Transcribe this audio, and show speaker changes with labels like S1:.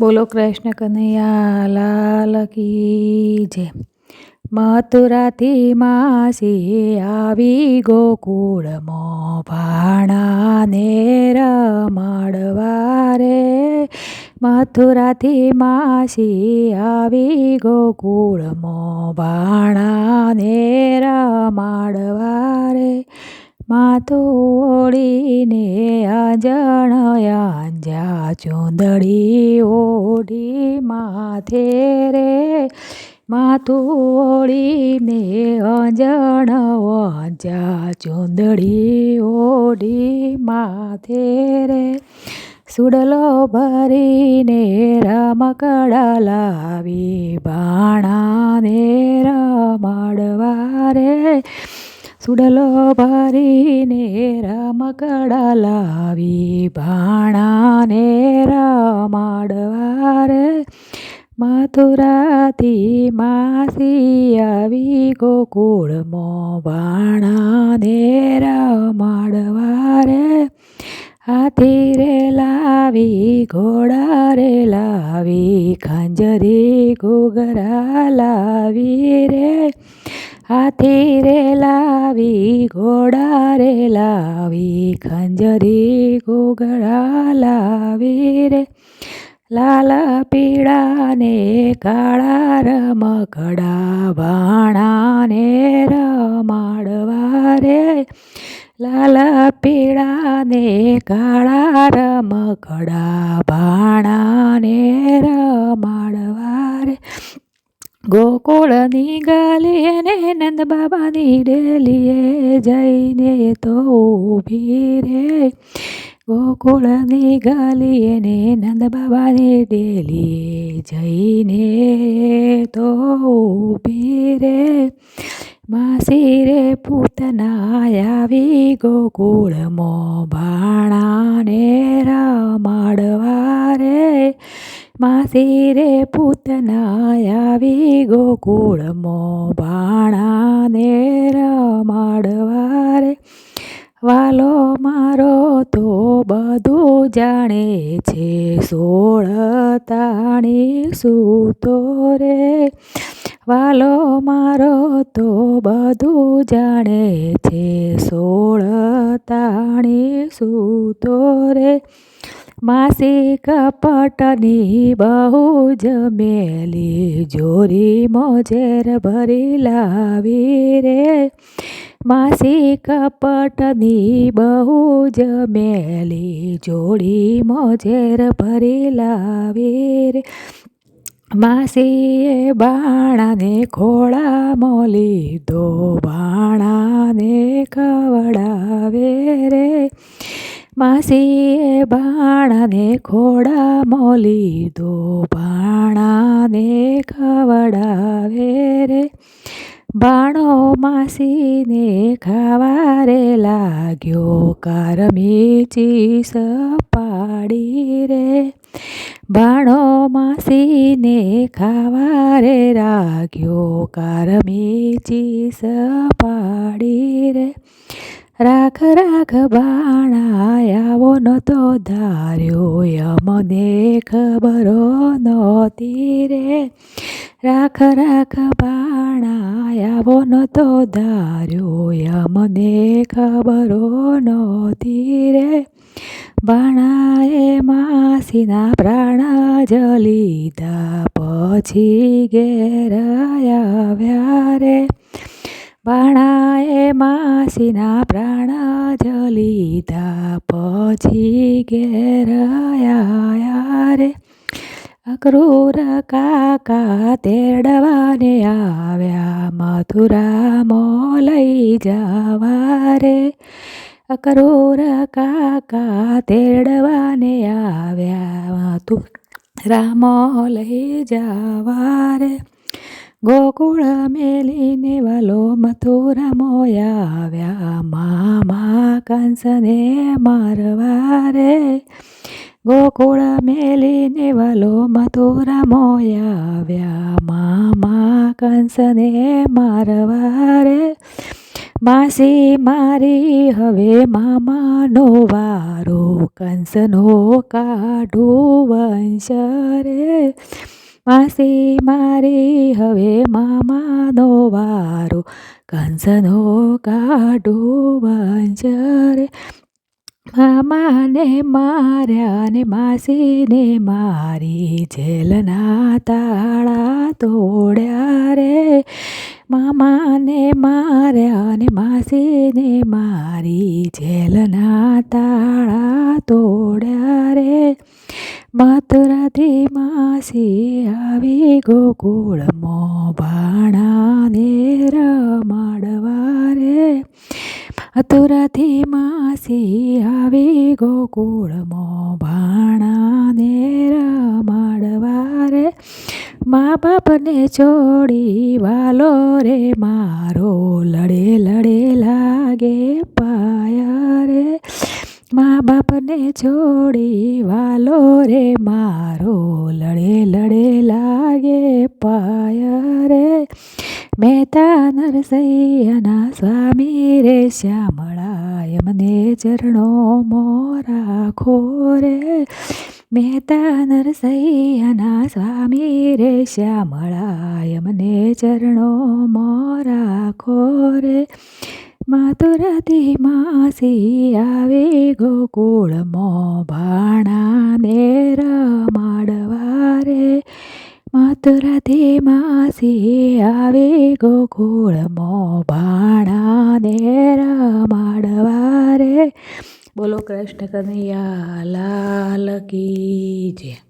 S1: બોલો કૃષ્ણ કનૈયા લાલ કી જય. મથુરાથી માસી આવી ગોકુળમાં ભાણાને રમાડવા રે. મથુરાથી માસી આવી ગોકુળમાં ભાણાને રમાડવા રે. માથું ઓળીને આંજણ આંજા ચૂંદડી ઓઢી માથે રે. માથું ઓળીને આંજણ આંજા ચૂંદડી ઓઢી માથે રે. સુડલો ભરીને રમકડા લાવી ભાણાને રમાડવા રે. સુડલો ભરીને રમકડા લાવી ભાણાને રમાડવા રે. મથુરાથી માસી આવી ગોકુળમાં ભાણાને રમાડવા રે. હાથી રે લાવી ઘોડા રે લાવી ખંજરી ઘૂઘરા લાવી રે. હાથી રે લાવી ઘોડા રે લાવી ખંજરી ઘૂઘરા લાવી રે. લાલ પીળા ને કાળા રમકડા ભાણાને રમાડવા રે. લાલ પીળા ને કાળા રમકડા ભાણાને રમાડવા રે. ગોકુળની ગલીએ ને નંદ બાબાની ડેલીએ જઈને તો ઊભી રે. ગોકુળની ગલીએ ને નંદ બાબાની ડેલીએ જઈને તો ઊભી રે. માસી રે પૂતના આવી ગોકુળમાં ભાણાને રમાડવા રે. માસી રે પૂતના આવી ગોકુળમાં ભાણાને રમાડવા રે. વાલો મારો તો બધું જાણે છે, 16 તાણી સૂતો રે. વાલો મારો તો બધું જાણે છે, 16 તાણી સૂતો રે. માસી કપટની બહુ જમેલી જોરી મોજેર ભરી લાવી રે. માસી કપટની બહુ જમેલી જોડી મોજેર ભરી લાવી રે. માસીએ ભાણાને ખોળામાં લીધો ભાણાને ખવડાવે રે. માસીએ ભાણાને ખોળામાં લીધો ભાણાને ખવડાવે રે. ભાણો માસીને ખાવા રે લાગ્યો કારમી ચીસ પાડી રે. ભાણો માસીને ખાવા રે લાગ્યો કારમી ચીસ પાડી રે. રાખ રાખ ભાણા આવો નહોતો ધાર્યો અમને ખબરો નહોતી રે. રાખ રાખ ભાણા આવો નહોતો ધાર્યો અમને ખબરો નહોતી રે. ભાણાએ માસીના પ્રાણ જ લીધા પછી ઘેર આવ્યા રે. ભાણાએ માસીના પ્રાણ જ લીધા પછી ઘેર આવ્યા રે. અક્રૂર કાકા તેડવાને આવ્યા મથુરામાં લઈ જવા રે. અક્રૂર કાકા તેડવાને આવ્યા મથુરામાં લઈ જવા રે. ગોકુળ મેલીને વાલો મથુરામાં આવ્યા મામા કંસને મારવા રે. ગોકુળ મેલીને વાલો મથુરામાં આવ્યા મામા કંસને મારવા રે. માસી મારી હવે મામાનો વારો, કંસનો કાઢું વંશ રે. માસી મારી હવે મામાનો વારો, કંસનો કાઢું વંશ રે. મામાને માર્યા ને માસીને મારી, જેલના તાળા તોડ્યા રે. મામાને માર્યા ને માસીને મારી, જેલના તાળા તોડ્યા રે. મથુરાથી માસી આવી ગોકુળમાં, ભાણાને રમાડવા રે. મથુરાથી માસી આવી ગોકુળમાં, ભાણાને રમાડવા રે. મા બાપને છોડી વાલો રે મારો, લડે લડે લાગે પાયા રે. મા બાપને છોડી વાલો રે મારો, લડે લડે લાગે પાયા રે. મહેતા નરસૈયાના સ્વામી રે શ્યામળા, યમને ચરણોમાં રાખો રે. મહેતા નરસૈયાના સ્વામી રે શ્યામળા, યમને ચરણોમાં રાખો રે. મથુરાથી માસી આવી ગોકુળમાં, ભાણાને રમાડવા રે. મથુરાથી માસી આવી ગોકુળમાં, ભાણાને રમાડવા રે. બોલો કૃષ્ણ કનૈયા લાલ કી જય.